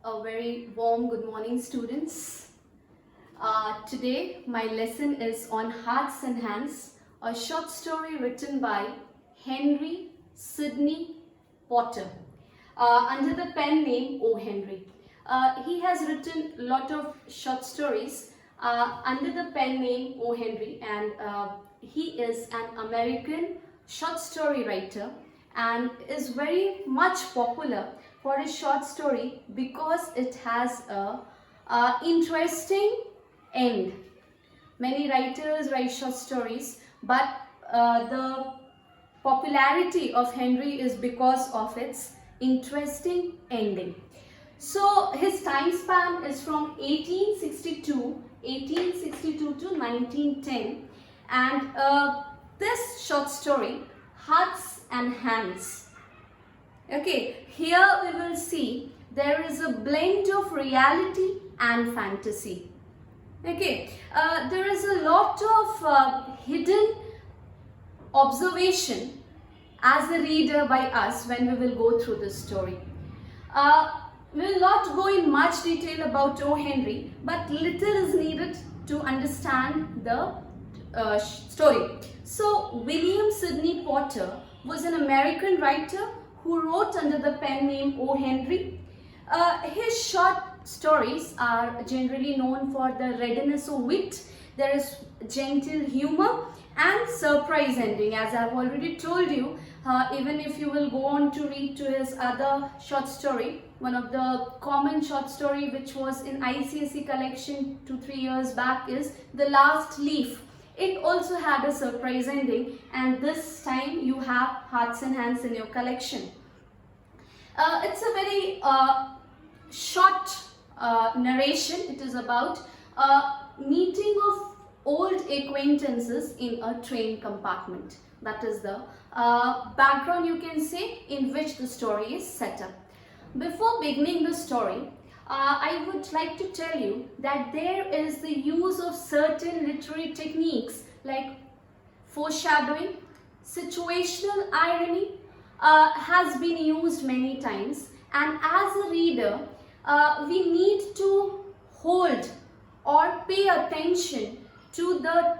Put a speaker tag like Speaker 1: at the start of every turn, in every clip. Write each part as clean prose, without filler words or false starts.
Speaker 1: A very warm good morning, students. Today my lesson is on Hearts and Hands, a short story written by Henry Sidney Potter under the pen name O.Henry. He has written a lot of short stories under the pen name O.Henry, and he is an American short story writer and is very much popular for his short story because it has a interesting end. Many writers write short stories, but the popularity of Henry is because of its interesting ending. So his time span is from 1862 to 1910, and this short story, Hearts and Hands. Okay, here we will see there is a blend of reality and fantasy. Okay, there is a lot of hidden observation as a reader by us when we will go through this story. We will not go in much detail about O.Henry, but little is needed to understand the story. So, William Sidney Potter was an American writer who wrote under the pen name O.Henry. His short stories are generally known for the readiness of wit. There is gentle humor and surprise ending. As I have already told you, even if you will go on to read to his other short story, one of the common short story which was in ICSE collection 2-3 years back is The Last Leaf. It also had a surprise ending, and this time you have Hearts and Hands in your collection. It's a very short narration. It is about a meeting of old acquaintances in a train compartment. That is the background, you can say, in which the story is set up. Before beginning the story, I would like to tell you that there is the use of certain literary techniques like foreshadowing, situational irony has been used many times, and as a reader we need to hold or pay attention to the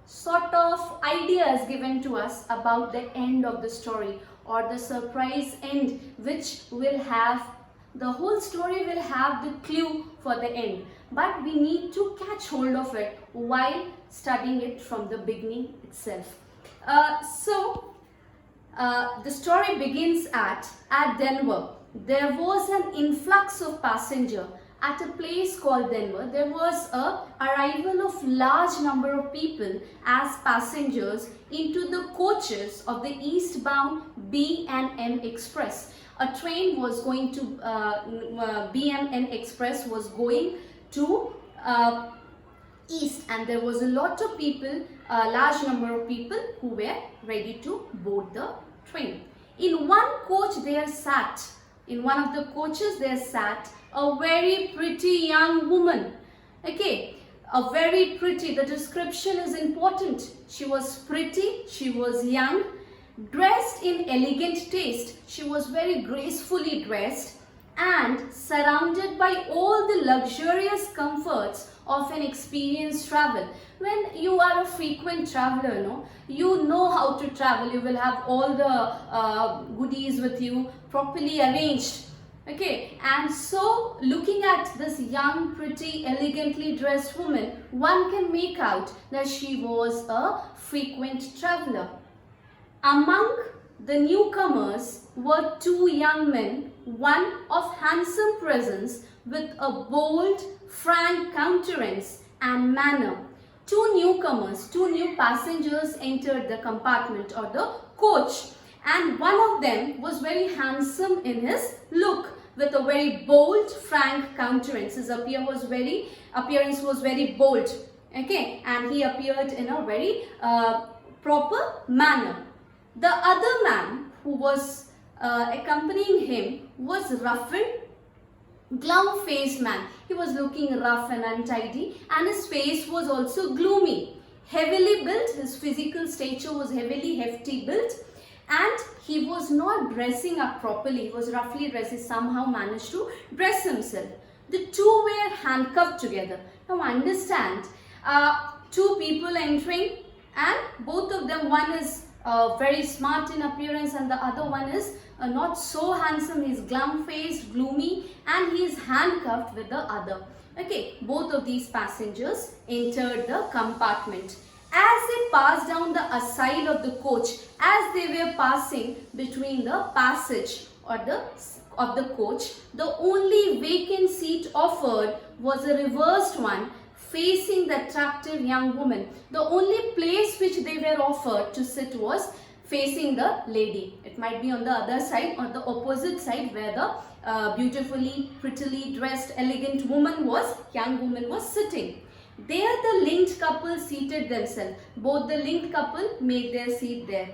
Speaker 1: sort of ideas given to us about the end of the story or the surprise end, which will have the whole story will have the clue for the end, but we need to catch hold of it while studying it from the beginning itself. The story begins at Denver. There was an influx of passengers at a place called Denver. There was a arrival of large number of people as passengers into the coaches of the eastbound B&M Express. A train was going to B&M Express was going to east, and there was a lot of people, a large number of people who were ready to board the train. In one coach there sat, in one of the coaches there sat a very pretty young woman. Okay, a very pretty, the description is important. She was pretty, she was young, dressed in elegant taste. She was very gracefully dressed and surrounded by all the luxurious comforts of an experienced travel. When you are a frequent traveler, no, you know how to travel. You will have all the goodies with you properly arranged. Okay, and so looking at this young, pretty, elegantly dressed woman, one can make out that she was a frequent traveler. Among the newcomers were two young men, one of handsome presence with a bold, frank countenance and manner. Two newcomers, two new passengers entered the compartment or the coach, and one of them was very handsome in his look with a very bold, frank countenance. His appearance was very bold. Okay, and he appeared in a very proper manner. The other man who was accompanying him was ruffled, glum-faced man. He was looking rough and untidy, and his face was also gloomy. Heavily built, his physical stature was heavily hefty built, and he was not dressing up properly. He was roughly dressed. He somehow managed to dress himself. The two were handcuffed together. Now understand, two people entering, and both of them, one is very smart in appearance and the other one is not so handsome. He's glum-faced, gloomy, and he is handcuffed with the other. Okay, both of these passengers entered the compartment. As they passed down the aisle of the coach, as they were passing between the passage or of the coach, the only vacant seat offered was a reversed one facing the attractive young woman. The only place which they were offered to sit was facing the lady. It might be on the other side or the opposite side where the beautifully, prettily dressed, elegant young woman was sitting. There the linked couple seated themselves. Both the linked couple made their seat there.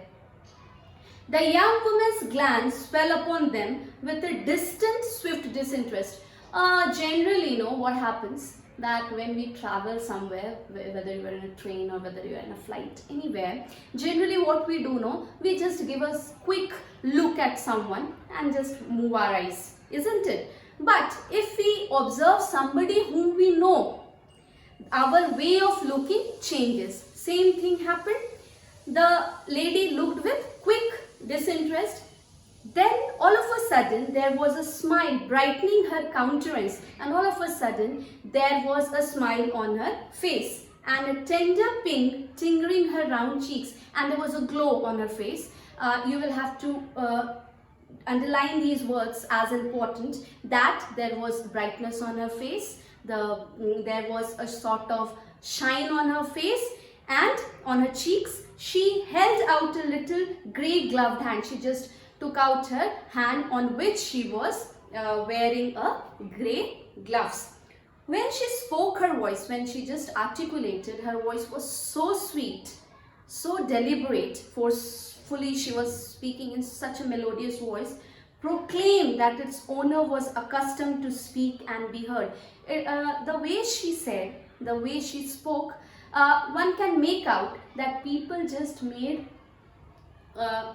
Speaker 1: The young woman's glance fell upon them with a distant, swift disinterest. Generally, what happens? That when we travel somewhere, whether you are in a train or whether you are in a flight, anywhere, generally what we do, we just give a quick look at someone and just move our eyes, isn't it? But if we observe somebody whom we know, our way of looking changes. Same thing happened. The lady looked with quick disinterest. Then all of a sudden there was a smile brightening her countenance, and all of a sudden there was a smile on her face and a tender pink tingling her round cheeks, and there was a glow on her face. You will have to underline these words as important, that there was brightness on her face, there was a sort of shine on her face, and on her cheeks she held out a little grey gloved hand. She just took out her hand on which she was wearing a grey gloves. When she spoke her voice, when she just articulated, her voice was so sweet, so deliberate, forcefully she was speaking in such a melodious voice, proclaimed that its owner was accustomed to speak and be heard. The way she said, the way she spoke, one can make out that people just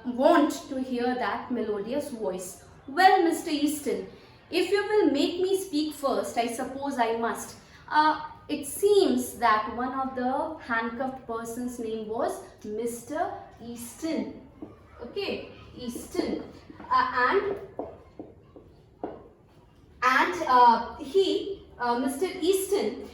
Speaker 1: want to hear that melodious voice. Well, Mr. Easton, if you will make me speak first, I suppose I must. It seems that one of the handcuffed person's name was Mr. Easton. Okay, Easton. Mr. Easton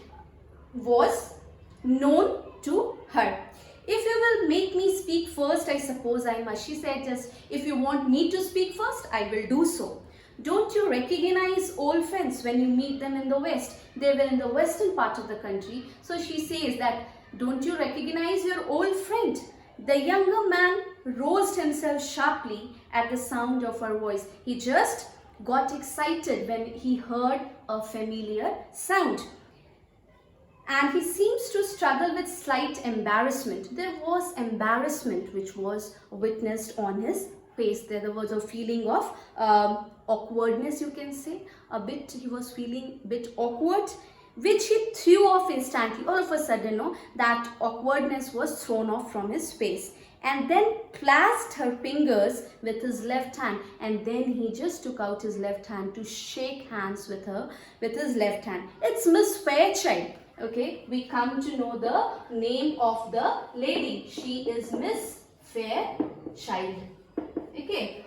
Speaker 1: was known to her. If you will make me speak first, I suppose I must. She said, just if you want me to speak first, I will do so. Don't you recognize old friends when you meet them in the West? They were in the western part of the country. So she says that, don't you recognize your old friend? The younger man roused himself sharply at the sound of her voice. He just got excited when he heard a familiar sound. And he seems to struggle with slight embarrassment. There was embarrassment which was witnessed on his face. There was a feeling of awkwardness, you can say. He was feeling a bit awkward, which he threw off instantly. All of a sudden, that awkwardness was thrown off from his face. And then clasped her fingers with his left hand, and then he just took out his left hand to shake hands with her with his left hand. It's Miss Fairchild. Okay, we come to know the name of the lady. She is Miss Fairchild. Okay,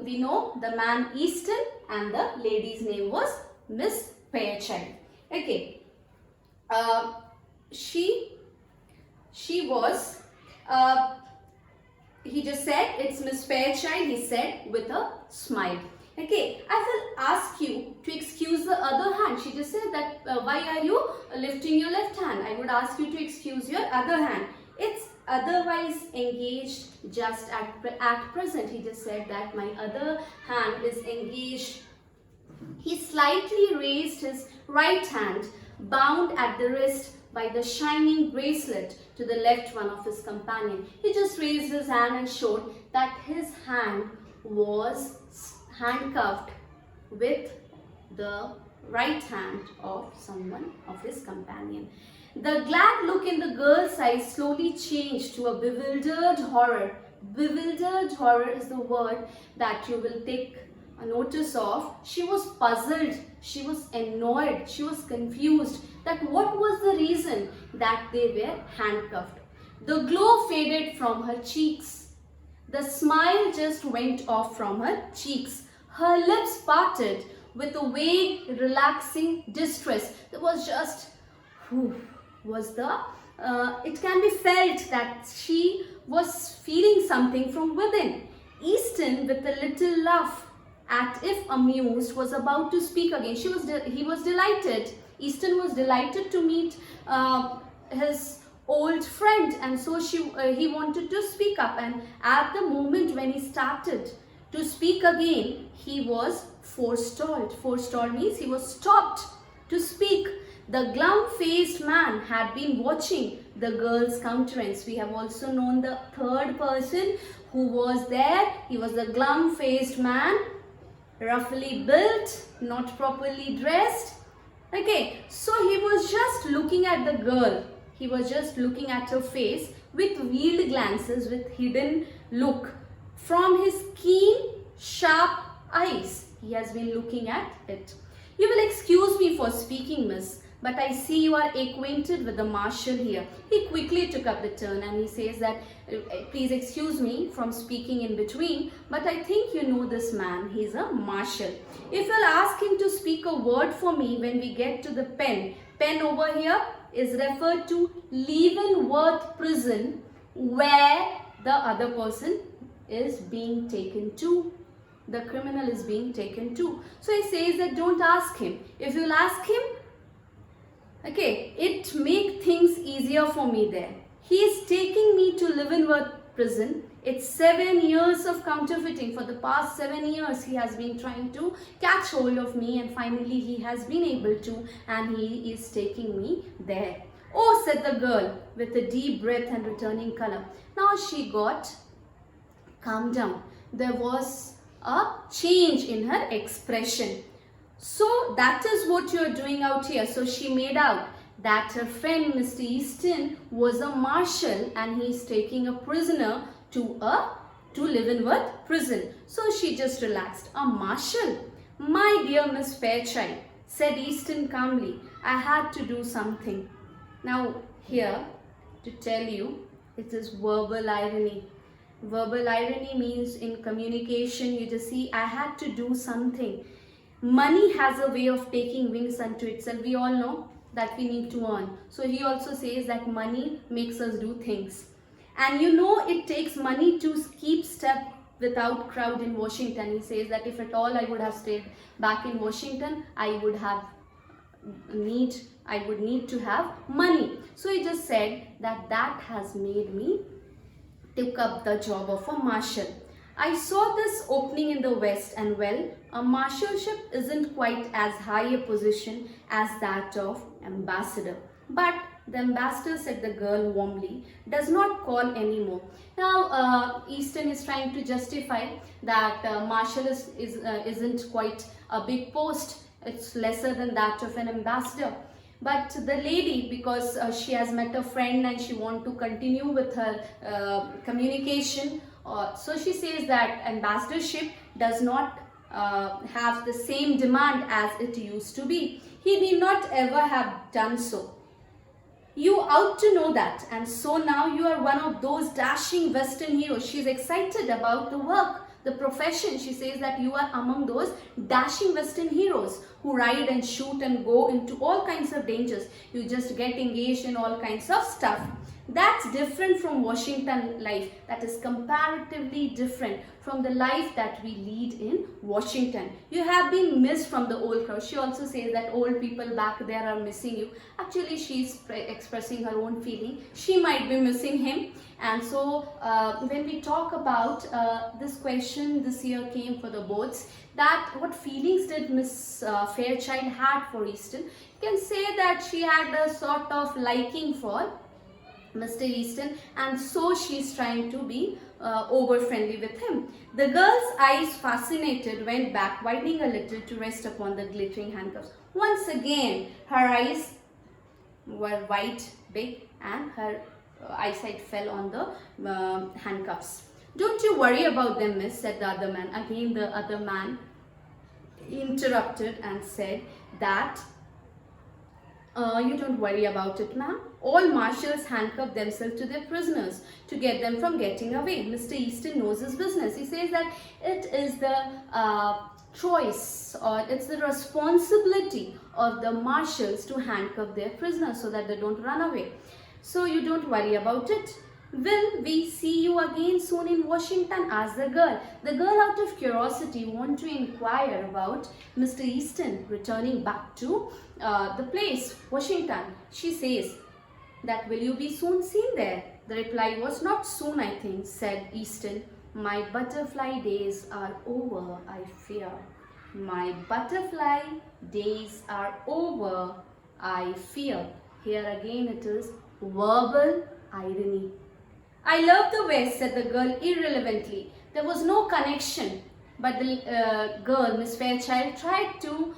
Speaker 1: we know the man Easton and the lady's name was Miss Fairchild. Okay, she was, he just said, it's Miss Fairchild, he said with a smile. Okay, I will ask you to excuse the other hand. She just said that, why are you lifting your left hand? I would ask you to excuse your other hand. It's otherwise engaged just at present. He just said that my other hand is engaged. He slightly raised his right hand, bound at the wrist by the shining bracelet, to the left one of his companion. He just raised his hand and showed that his hand was handcuffed with the right hand of someone of his companion. The glad look in the girl's eyes slowly changed to a bewildered horror. Bewildered horror is the word that you will take a notice of. She was puzzled, she was annoyed, she was confused that what was the reason that they were handcuffed. The glow faded from her cheeks. The smile just went off from her cheeks. Her lips parted with a vague, relaxing distress. There was just, it can be felt that she was feeling something from within. Easton, with a little laugh, as if amused, was about to speak again. He was delighted. Easton was delighted to meet his old friend, and so he wanted to speak up. And at the moment when he started to speak again, he was forestalled. Forestalled means he was stopped to speak. The glum-faced man had been watching the girl's countenance. We have also known the third person who was there. He was the glum-faced man, roughly built, not properly dressed. Okay, so he was just looking at the girl. He was just looking at her face with veiled glances, with hidden look. From his keen, sharp eyes, he has been looking at it. You will excuse me for speaking, miss, but I see you are acquainted with the marshal here. He quickly took up the turn and he says that, please excuse me from speaking in between, but I think you know this man. He's a marshal. If you'll ask him to speak a word for me when we get to the pen over here is referred to Leavenworth prison, where the other person is being taken to. The criminal is being taken to. So he says that don't ask him. If you'll ask him, okay, it make things easier for me there. He is taking me to Leavenworth prison. It's 7 years of counterfeiting. For the past 7 years, he has been trying to catch hold of me, and finally he has been able to, and he is taking me there. Oh, said the girl with a deep breath and returning color. Now she got calmed down. There was a change in her expression. So that is what you are doing out here. So she made out that her friend Mr. Easton was a marshal and he is taking a prisoner to Leavenworth prison. So she just relaxed. A marshal? My dear Miss Fairchild, said Easton calmly, I had to do something. Now here to tell you, it is verbal irony. Verbal irony means in communication you just see I had to do something. Money has a way of taking wings unto itself. We all know that we need to earn. So he also says that money makes us do things. And you know it takes money to keep step without crowd in Washington. He says that if at all I would have stayed back in Washington, I would need to have money. So he just said that has made me took up the job of a marshal. I saw this opening in the West, and well, a marshalship isn't quite as high a position as that of ambassador. But the ambassador, said the girl warmly, does not call anymore. Now, Easton is trying to justify that marshal isn't quite a big post. It's lesser than that of an ambassador. But the lady, because she has met a friend and she wants to continue with her communication, so she says that ambassadorship does not have the same demand as it used to be. He need not ever have done so. You ought to know that, and so now you are one of those dashing Western heroes. She's excited about the work, the profession. She says that you are among those dashing Western heroes who ride and shoot and go into all kinds of dangers. You just get engaged in all kinds of stuff. That's different from Washington life. That is comparatively different from the life that we lead in Washington. You have been missed from the old crowd. She also says that old people back there are missing you. Actually, she's expressing her own feeling. She might be missing him. And so when we talk about this question this year came for the boards, that what feelings did Miss Fairchild had for Easton? You can say that she had a sort of liking for Mr. Easton, and so she's trying to be over friendly with him. The girl's eyes, fascinated, went back, widening a little to rest upon the glittering handcuffs. Once again, her eyes were wide, big, and her eyesight fell on the handcuffs. Don't you worry about them, miss, said the other man. Again, the other man interrupted and said that you don't worry about it, ma'am. All marshals handcuff themselves to their prisoners to get them from getting away. Mr. Easton knows his business. He says that it is the choice, or it's the responsibility of the marshals to handcuff their prisoners so that they don't run away. So you don't worry about it. Will we see you again soon in Washington? Asked the girl. The girl, out of curiosity, wanted to inquire about Mr. Easton returning back to the place, Washington. She says that, will you be soon seen there? The reply was, not soon, I think, said Easton. My butterfly days are over, I fear. My butterfly days are over, I fear. Here again it is verbal irony. I love the West, said the girl irrelevantly. There was no connection, but the girl, Miss Fairchild, tried to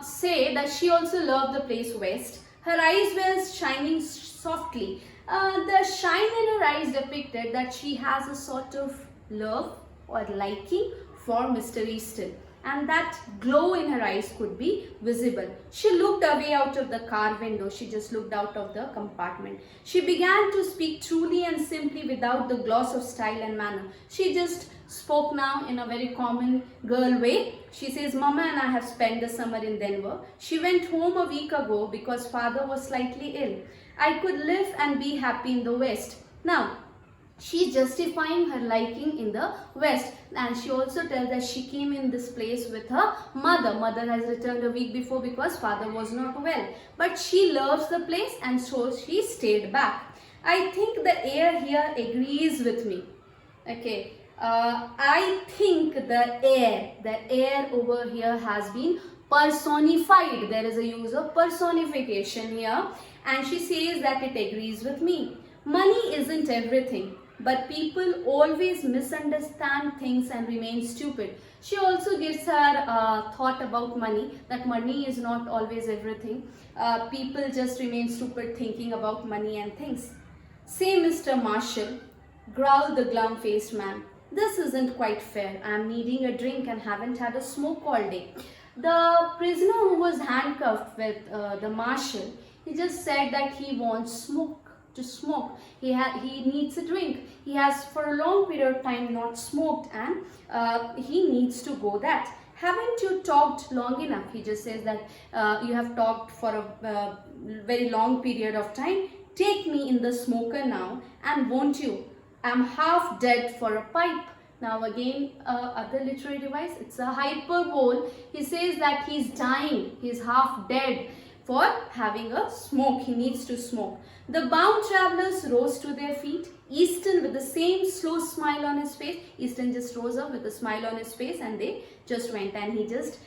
Speaker 1: say that she also loved the place West. Her eyes were shining softly. The shine in her eyes depicted that she has a sort of love or liking for Mr. Easton, and that glow in her eyes could be visible. She looked away out of the car window. She just looked out of the compartment. She began to speak truly and simply without the gloss of style and manner. She just spoke now in a very common girl way. She says, Mama and I have spent the summer in Denver. She went home a week ago because father was slightly ill. I could live and be happy in the West. Now, she's justifying her liking in the West, and she also tells that she came in this place with her mother. Mother has returned a week before because father was not well. But she loves the place and so she stayed back. I think the air here agrees with me. Okay. I think the air over here has been personified. There is a use of personification here, and she says that it agrees with me. Money isn't everything, but people always misunderstand things and remain stupid. She also gives her thought about money, that money is not always everything. People just remain stupid thinking about money and things. Say, Mr. Marshall, growled the glum-faced man. This isn't quite fair. I'm needing a drink and haven't had a smoke all day. The prisoner who was handcuffed with the marshal, he just said that he wants to smoke. He needs a drink. He has for a long period of time not smoked, and he needs to go that. Haven't you talked long enough? He just says that you have talked for a very long period of time. Take me in the smoker now, and won't you? I'm half dead for a pipe. Now again, other literary device, it's a hyperbole. He says that he's dying, he's half dead for having a smoke. He needs to smoke. The bound travelers rose to their feet. Easton, with the same slow smile on his face, Easton just rose up with a smile on his face, and they just went, and he just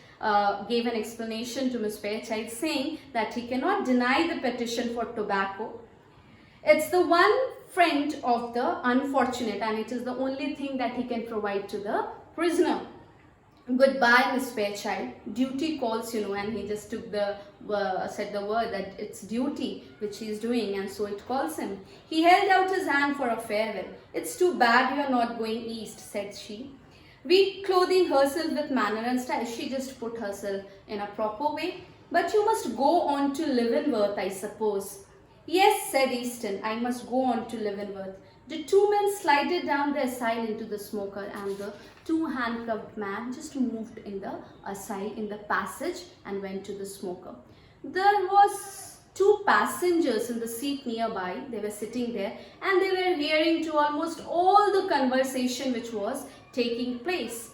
Speaker 1: gave an explanation to Miss Fairchild, saying that he cannot deny the petition for tobacco. It's the one friend of the unfortunate, and it is the only thing that he can provide to the prisoner. Goodbye, Miss Fairchild. Duty calls, and he just took said the word that it's duty which he is doing, and so it calls him. He held out his hand for a farewell. It's too bad you are not going east, said she. Reclothing herself with manner and style, she just put herself in a proper way. But you must go on to Leavenworth, I suppose. Yes, said Easton, I must go on to Leavenworth. The two men slided down the aisle into the smoker, and the two handcuffed man just moved in the aisle in the passage and went to the smoker. There was two passengers in the seat nearby. They were sitting there, and they were hearing to almost all the conversation which was taking place.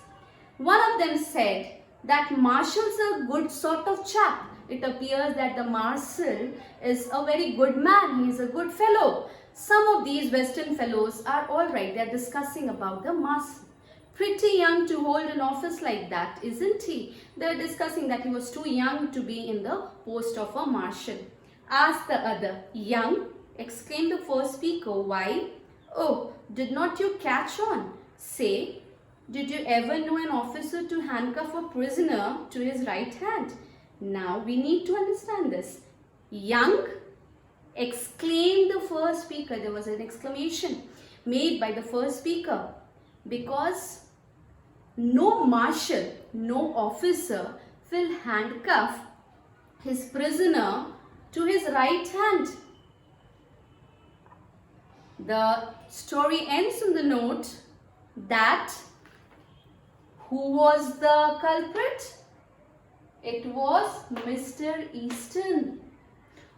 Speaker 1: One of them said that Marshall's a good sort of chap. It appears that the Marshal is a very good man. He is a good fellow. Some of these Western fellows are all right. They are discussing about the Marshal. Pretty young to hold an office like that, isn't he? They are discussing that he was too young to be in the post of a Marshal. Asked the other. Young? Exclaimed the first speaker. Why? Oh, did not you catch on? Say, did you ever know an officer to handcuff a prisoner to his right hand? Now we need to understand this. Young? Exclaimed the first speaker. There was an exclamation made by the first speaker. because no marshal, no officer will handcuff his prisoner to his right hand. The story ends on the note that who was the culprit? It was Mr. Easton.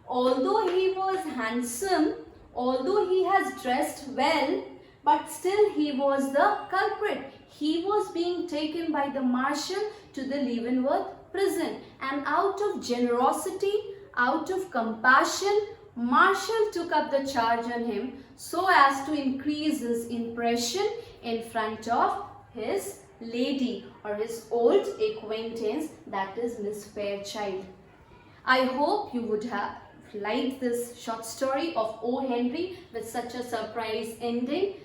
Speaker 1: Although he was handsome, although he has dressed well, but still he was the culprit. He was being taken by the marshal to the Leavenworth prison, and out of generosity, out of compassion, Marshal took up the charge on him so as to increase his impression in front of his lady or his old acquaintance, that is Miss Fairchild. I hope you would have liked this short story of O.Henry with such a surprise ending.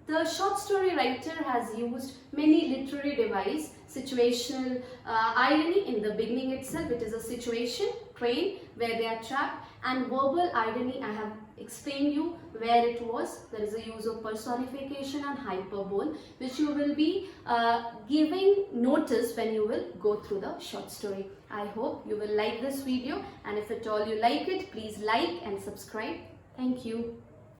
Speaker 1: The short story writer has used many literary devices, situational irony in the beginning itself. It is a situation, train, where they are trapped, and verbal irony I have explained you where it was. There is a use of personification and hyperbole, which you will be giving notice when you will go through the short story. I hope you will like this video, and if at all you like it, please like and subscribe. Thank you.